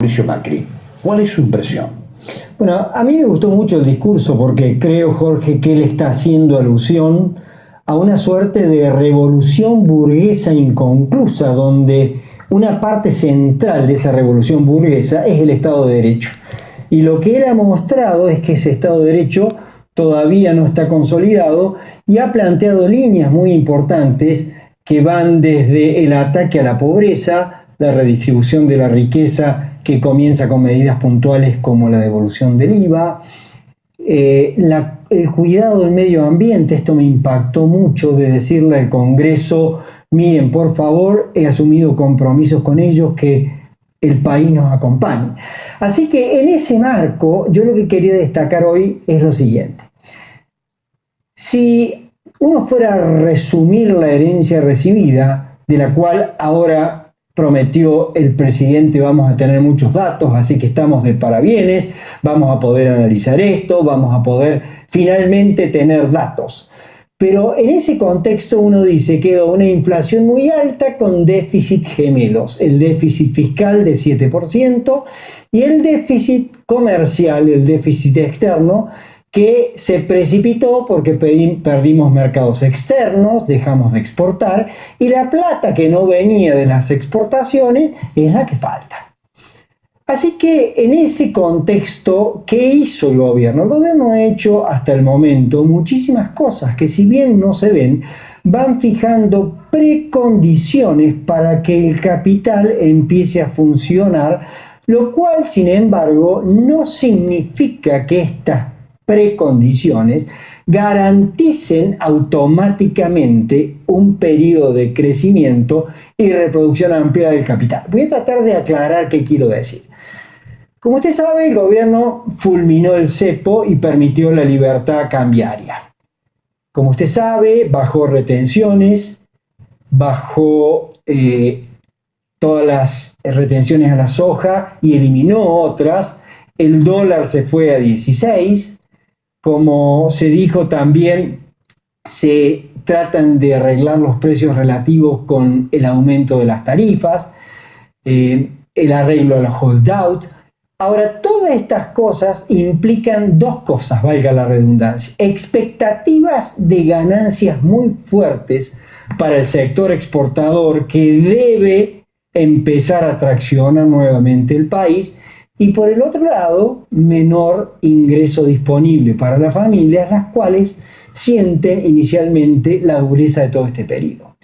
Mauricio Macri. ¿Cuál es su impresión? Bueno, a mí me gustó mucho el discurso porque creo, Jorge, que él está haciendo alusión a una suerte de revolución burguesa inconclusa, donde una parte central de esa revolución burguesa es el Estado de Derecho. Y lo que él ha mostrado es que ese Estado de Derecho todavía no está consolidado y ha planteado líneas muy importantes que van desde el ataque a la pobreza, la redistribución de la riqueza que comienza con medidas puntuales como la devolución del IVA, el cuidado del medio ambiente. Esto me impactó mucho, de decirle al Congreso: miren, por favor, he asumido compromisos con ellos, que el país nos acompañe. Así que en ese marco, yo lo que quería destacar hoy es lo siguiente. Si uno fuera a resumir la herencia recibida, de la cual ahora prometió el presidente, vamos a tener muchos datos, así que estamos de parabienes, vamos a poder analizar esto, vamos a poder finalmente tener datos. Pero en ese contexto uno dice: quedó una inflación muy alta con déficit gemelos, el déficit fiscal de 7% y el déficit comercial, el déficit externo, que se precipitó porque perdimos mercados externos, dejamos de exportar, y la plata que no venía de las exportaciones es la que falta. Así que en ese contexto, ¿qué hizo el gobierno? El gobierno ha hecho hasta el momento muchísimas cosas que, si bien no se ven, van fijando precondiciones para que el capital empiece a funcionar, lo cual, sin embargo, no significa que estas precondiciones garanticen automáticamente un periodo de crecimiento y reproducción amplia del capital. Voy a tratar de aclarar qué quiero decir. Como usted sabe, el gobierno fulminó el cepo y permitió la libertad cambiaria. Como usted sabe, bajó retenciones, bajó todas las retenciones a la soja y eliminó otras. El dólar se fue a 16. Como se dijo también, se tratan de arreglar los precios relativos con el aumento de las tarifas, el arreglo a los holdout. Ahora, todas estas cosas implican dos cosas, valga la redundancia: expectativas de ganancias muy fuertes para el sector exportador, que debe empezar a traccionar nuevamente el país, y por el otro lado, menor ingreso disponible para las familias, las cuales sienten inicialmente la dureza de todo este periodo.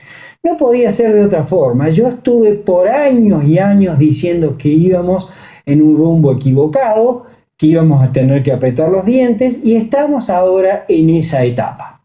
No podía ser de otra forma. Yo estuve por años y años diciendo que íbamos en un rumbo equivocado, que íbamos a tener que apretar los dientes, y estamos ahora en esa etapa.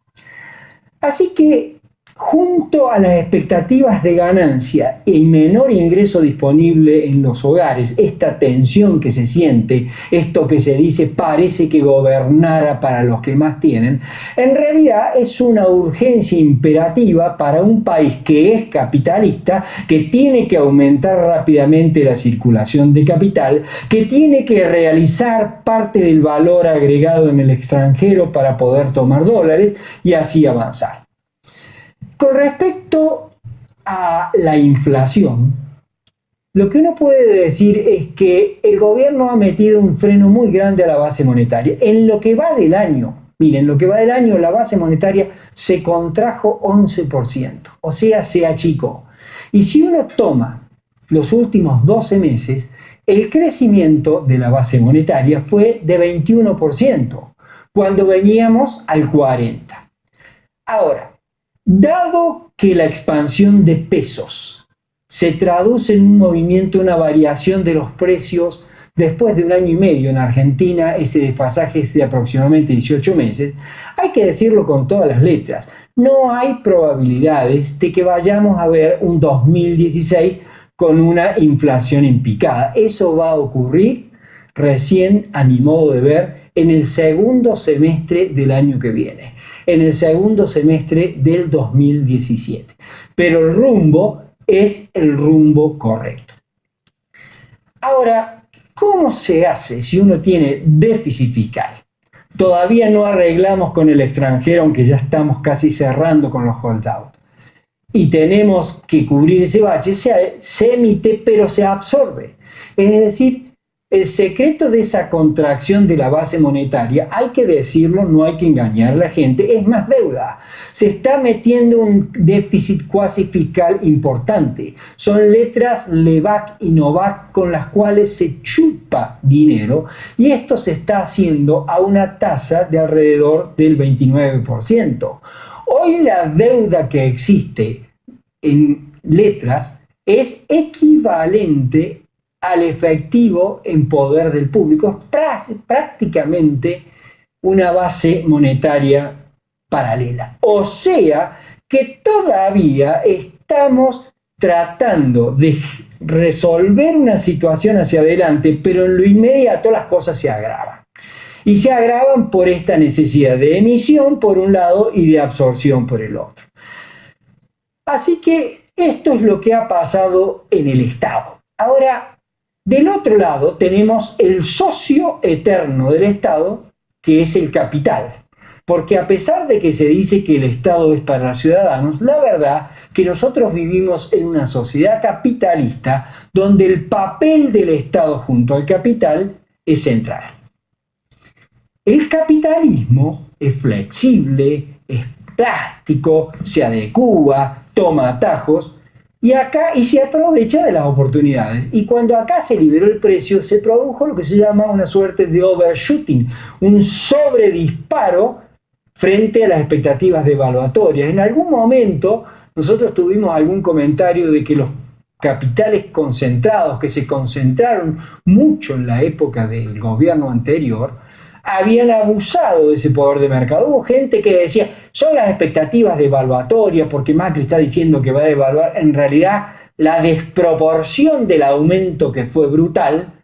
Así que, junto a las expectativas de ganancia y menor ingreso disponible en los hogares, esta tensión que se siente, esto que se dice parece que gobernara para los que más tienen, en realidad es una urgencia imperativa para un país que es capitalista, que tiene que aumentar rápidamente la circulación de capital, que tiene que realizar parte del valor agregado en el extranjero para poder tomar dólares y así avanzar. Con respecto a la inflación, lo que uno puede decir es que el gobierno ha metido un freno muy grande a la base monetaria. En lo que va del año, miren, en lo que va del año, la base monetaria se contrajo 11%, o sea, se achicó. Y si uno toma los últimos 12 meses, el crecimiento de la base monetaria fue de 21%, cuando veníamos al 40%. Ahora, dado que la expansión de pesos se traduce en un movimiento, una variación de los precios después de un año y medio en Argentina, ese desfasaje es de aproximadamente 18 meses, hay que decirlo con todas las letras: no hay probabilidades de que vayamos a ver un 2016 con una inflación en picada. Eso va a ocurrir recién, a mi modo de ver, en el segundo semestre del año que viene, en el segundo semestre del 2017. Pero el rumbo es el rumbo correcto. Ahora, ¿cómo se hace si uno tiene déficit fiscal? Todavía no arreglamos con el extranjero, aunque ya estamos casi cerrando con los holdout. Y tenemos que cubrir ese bache. Se emite, pero se absorbe. Es decir, el secreto de esa contracción de la base monetaria, hay que decirlo, no hay que engañar a la gente, es más deuda. Se está metiendo un déficit cuasi fiscal importante. Son letras LEVAC y NOVAC con las cuales se chupa dinero y esto se está haciendo a una tasa de alrededor del 29%. Hoy la deuda que existe en letras es equivalente al efectivo en poder del público, es prácticamente una base monetaria paralela. O sea que todavía estamos tratando de resolver una situación hacia adelante, pero en lo inmediato las cosas se agravan. Y se agravan por esta necesidad de emisión por un lado y de absorción por el otro. Así que esto es lo que ha pasado en el Estado. Ahora, del otro lado tenemos el socio eterno del Estado, que es el capital. Porque a pesar de que se dice que el Estado es para los ciudadanos, la verdad que nosotros vivimos en una sociedad capitalista donde el papel del Estado junto al capital es central. El capitalismo es flexible, es plástico, se adecúa, toma atajos y se aprovecha de las oportunidades. Y cuando acá se liberó el precio, se produjo lo que se llama una suerte de overshooting, un sobredisparo frente a las expectativas devaluatorias. En algún momento nosotros tuvimos algún comentario de que los capitales concentrados, que se concentraron mucho en la época del gobierno anterior, habían abusado de ese poder de mercado. Hubo gente que decía, son las expectativas devaluatorias, porque Macri está diciendo que va a devaluar. En realidad, la desproporción del aumento, que fue brutal,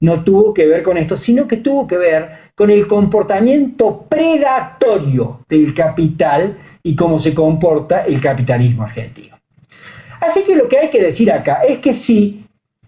no tuvo que ver con esto, sino que tuvo que ver con el comportamiento predatorio del capital y cómo se comporta el capitalismo argentino. Así que lo que hay que decir acá es que sí,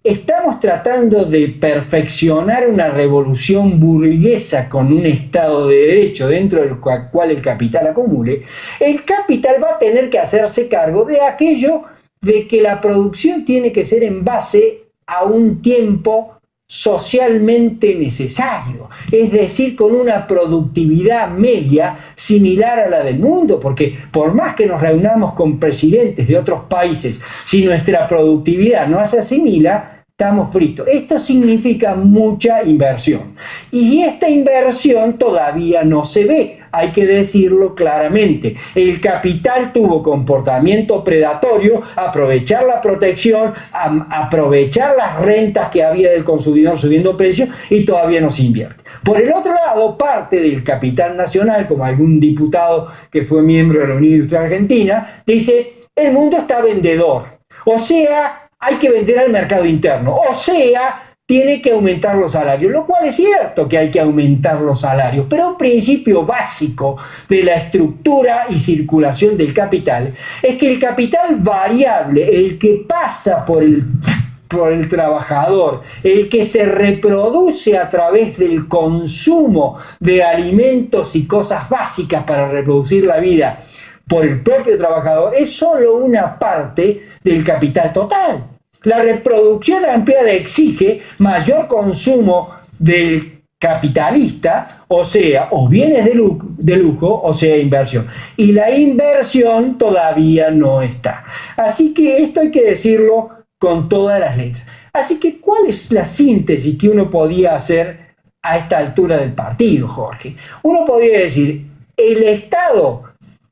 estamos tratando de perfeccionar una revolución burguesa con un Estado de Derecho dentro del cual el capital acumule. El capital va a tener que hacerse cargo de aquello de que la producción tiene que ser en base a un tiempo socialmente necesario, es decir, con una productividad media similar a la del mundo, porque por más que nos reunamos con presidentes de otros países, si nuestra productividad no se asimila, estamos fritos. Esto significa mucha inversión. Y esta inversión todavía no se ve, hay que decirlo claramente. El capital tuvo comportamiento predatorio, aprovechar la protección, aprovechar las rentas que había del consumidor subiendo precios y todavía no se invierte. Por el otro lado, parte del capital nacional, como algún diputado que fue miembro de la Unión Industrial Argentina, dice, el mundo está vendedor. O sea, hay que vender al mercado interno, o sea, tiene que aumentar los salarios, lo cual es cierto que hay que aumentar los salarios, pero un principio básico de la estructura y circulación del capital es que el capital variable, el que pasa por el trabajador, el que se reproduce a través del consumo de alimentos y cosas básicas para reproducir la vida por el propio trabajador, es solo una parte del capital total. La reproducción ampliada exige mayor consumo del capitalista, o sea, o bienes de lujo, o sea, inversión. Y la inversión todavía no está. Así que esto hay que decirlo con todas las letras. Así que, ¿cuál es la síntesis que uno podía hacer a esta altura del partido, Jorge? Uno podría decir, el Estado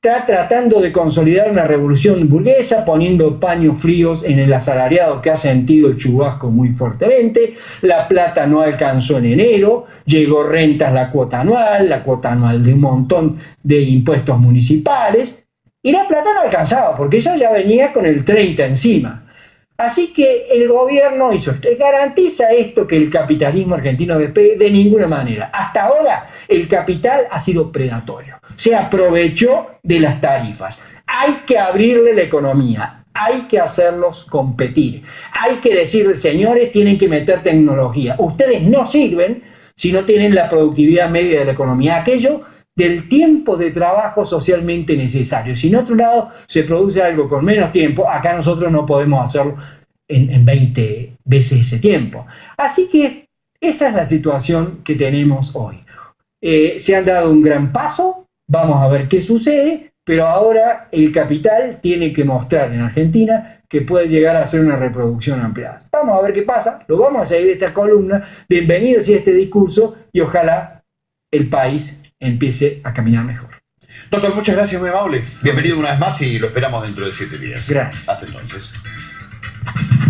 está tratando de consolidar una revolución burguesa, poniendo paños fríos en el asalariado que ha sentido el chubasco muy fuertemente. La plata no alcanzó en enero, llegó rentas la cuota anual de un montón de impuestos municipales, y la plata no alcanzaba, porque eso ya venía con el 30 encima. Así que el gobierno hizo esto. ¿Garantiza esto que el capitalismo argentino despegue? De ninguna manera. Hasta ahora el capital ha sido predatorio. Se aprovechó de las tarifas. Hay que abrirle la economía. Hay que hacerlos competir. Hay que decirles, señores, tienen que meter tecnología. Ustedes no sirven si no tienen la productividad media de la economía. Aquello del tiempo de trabajo socialmente necesario. Si en otro lado se produce algo con menos tiempo, acá nosotros no podemos hacerlo en 20 veces ese tiempo. Así que esa es la situación que tenemos hoy. Se han dado un gran paso, vamos a ver qué sucede, pero ahora el capital tiene que mostrar en Argentina que puede llegar a ser una reproducción ampliada. Vamos a ver qué pasa, lo vamos a seguir esta columna, bienvenidos a este discurso y ojalá el país empiece a caminar mejor. Doctor, muchas gracias, muy amable. Bienvenido una vez más y lo esperamos dentro de 7 días. Gracias. Hasta entonces.